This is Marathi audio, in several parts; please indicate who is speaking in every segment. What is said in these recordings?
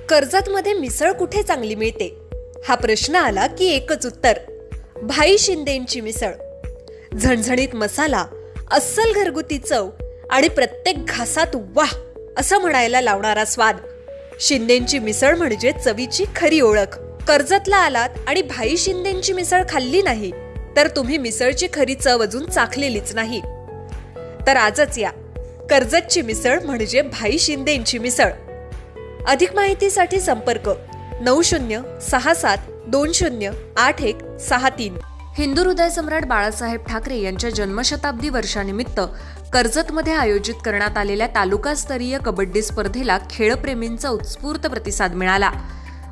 Speaker 1: कर्जतमध्ये मिसळ कुठे चांगली मिळते हा प्रश्न आला की एकच उत्तर, भाई शिंदेंची मिसळ. झणझणीत मसाला, अस्सल घरगुती चव आणि प्रत्येक घासात वाह असं म्हणायला लावणारा स्वाद. शिंदेंची मिसळ म्हणजे चवीची खरी ओळख. कर्जतला आलात आणि भाई शिंदेंची मिसळ खाल्ली नाही तर तुम्ही मिसळची खरी चव अजून चाखलेलीच नाही. तर आजच या, कर्जतची मिसळ म्हणजे भाई शिंदेंची मिसळ. अधिक माहितीसाठी संपर्क 9067208163. हिंदू हृदय सम्राट बाळासाहेब ठाकरे यांच्या जन्मशताब्दी वर्षानिमित्त कर्जतमध्ये आयोजित करण्यात आलेल्या तालुकास्तरीय कबड्डी स्पर्धेला खेळप्रेमींचा उत्स्फूर्त प्रतिसाद मिळाला.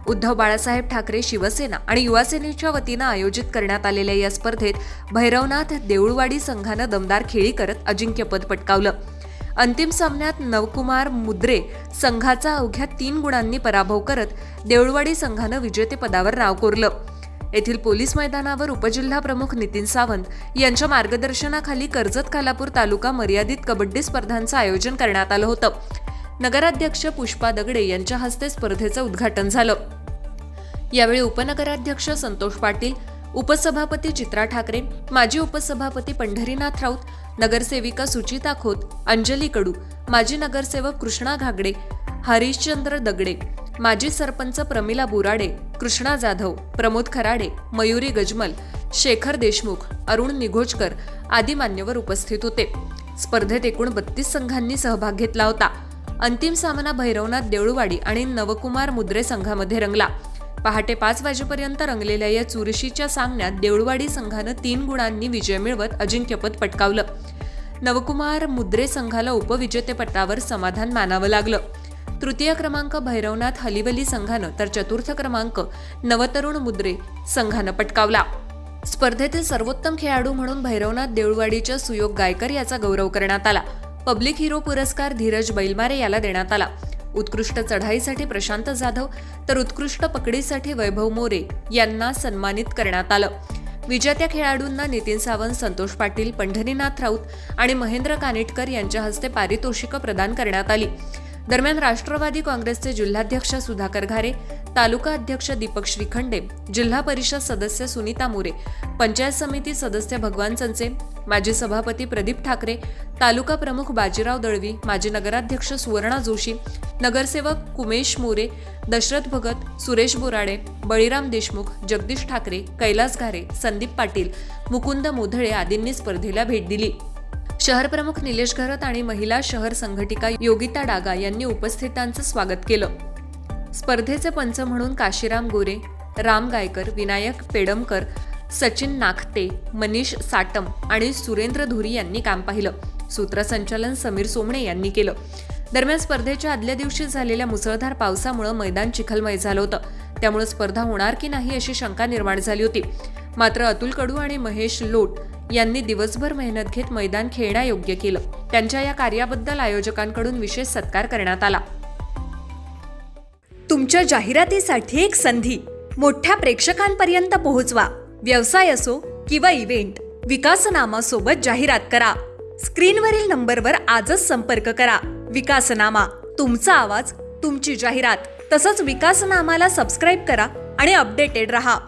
Speaker 1: उद्धव बाळासाहेब ठाकरे शिवसेना आणि युवासेनेच्या वतीनं आयोजित करण्यात आलेल्या या स्पर्धेत भैरवनाथ देऊळवाडी संघानं दमदार खेळी करत अजिंक्यपद पटकावलं. अंतिम सामन्यात नवकुमार मुद्रे संघाचा अवघ्या 3 गुणांनी पराभव करत देऊळवाडी संघानं विजेतेपदावर नाव कोरलं. येथील पोलीस मैदानावर उपजिल्हा प्रमुख नितीन सावंत यांच्या मार्गदर्शनाखाली कर्जत खालापूर तालुका मर्यादित कबड्डी स्पर्धांचं आयोजन करण्यात आलं होतं. नगराध्यक्ष पुष्पा दगडे यांच्या हस्ते स्पर्धेचं उद्घाटन झालं. यावेळी उपनगराध्यक्ष संतोष पाटील, उपसभापती चित्रा ठाकरे, माजी उपसभापती पंढरीनाथ राऊत, नगरसेविका सुचिता खोत, अंजली कडू, माजी नगरसेवक कृष्णा घागडे, हरिश्चंद्र दगडे, माजी सरपंच प्रमिला बुराडे, कृष्णा जाधव, प्रमोद खराडे, मयुरी गजमल, शेखर देशमुख, अरुण निघोजकर आदी मान्यवर उपस्थित होते. स्पर्धेत एकूण 32 संघांनी सहभाग घेतला होता. अंतिम सामना भैरवनाथ देऊळवाडी आणि नवकुमार मुद्रे संघामध्ये रंगला. पहाटे 5 वाजेपर्यंत रंगलेल्या या चुरशीच्या सामन्यात देऊळवाडी संघानं 3 गुणांनी विजय मिळवत अजिंक्यपद पटकावलं. नवकुमार मुद्रे संघाला उपविजेतेपदावर समाधान मानावं लागलं. तृतीय क्रमांक भैरवनाथ हलिवली संघानं तर चतुर्थ क्रमांक नवतरुण मुद्रे संघानं पटकावला. स्पर्धेतील सर्वोत्तम खेळाडू म्हणून भैरवनाथ देऊळवाडीच्या सुयोग गायकर याचा गौरव करण्यात आला. पब्लिक हिरो पुरस्कार धीरज बैलमारे याला देण्यात आला. उत्कृष्ट चढाईसाठी प्रशांत जाधव तर उत्कृष्ट पकडीसाठी वैभव मोरे यांना सन्मानित करण्यात आलं. विजेत्या खेळाडूंना नितीन सावंत, संतोष पाटील, पंढरीनाथ राऊत आणि महेंद्र कानिटकर यांच्या हस्ते पारितोषिकं प्रदान करण्यात आली. दरम्यान राष्ट्रवादी काँग्रेसचे जिल्हाध्यक्ष सुधाकर घारे, तालुका अध्यक्ष दीपक श्रीखंडे, जिल्हा परिषद सदस्य सुनीता मोरे, पंचायत समिती सदस्य भगवान चंचे, माजी सभापती प्रदीप ठाकरे, तालुका प्रमुख बाजीराव दळवी, माजी नगराध्यक्ष सुवर्णा जोशी, नगरसेवक कुमेश मोरे, दशरथ भगत, सुरेश बोराडे, बळीराम देशमुख, जगदीश ठाकरे, कैलास घारे, संदीप पाटील, मुकुंद मोधळे आदींनी स्पर्धेला भेट दिली. शहर प्रमुख निलेश घरत आणि महिला शहर संघटिका योगिता डागा यांनी उपस्थितांचं स्वागत केलं. स्पर्धेचे पंच म्हणून काशीराम गोरे, राम गायकर, विनायक पेडमकर, सचिन नाखते, मनीष साटम आणि सुरेंद्र धुरी यांनी काम पाहिलं. सूत्रसंचालन समीर सोमणे यांनी केलं. दरम्यान स्पर्धेच्या आदल्या दिवशी झालेल्या मुसळधार पावसामुळे मैदान चिखलमय झालं होतं. त्यामुळे स्पर्धा होणार की नाही अशी शंका निर्माण झाली होती. मात्र अतुल कडू आणि महेश लोट यांनी दिवसभर मेहनत घेत मैदान खेळण्यायोग्य केलं. त्यांच्या या कार्याबद्दल आयोजकांकडून विशेष सत्कार करण्यात आला. तुमच्या जाहिरातीसाठी एक संधी मोठ्या प्रेक्षकांपर्यंत पोहोचवा. व्यवसाय असो किंवा इव्हेंट, विकासनामासोबत जाहिरात करा. स्क्रीनवरील नंबरवर आजच संपर्क करा. विकासनामा, तुमचा आवाज, तुमची जाहिरात. तसंच विकासनामाला सबस्क्राईब करा आणि अपडेटेड रहा.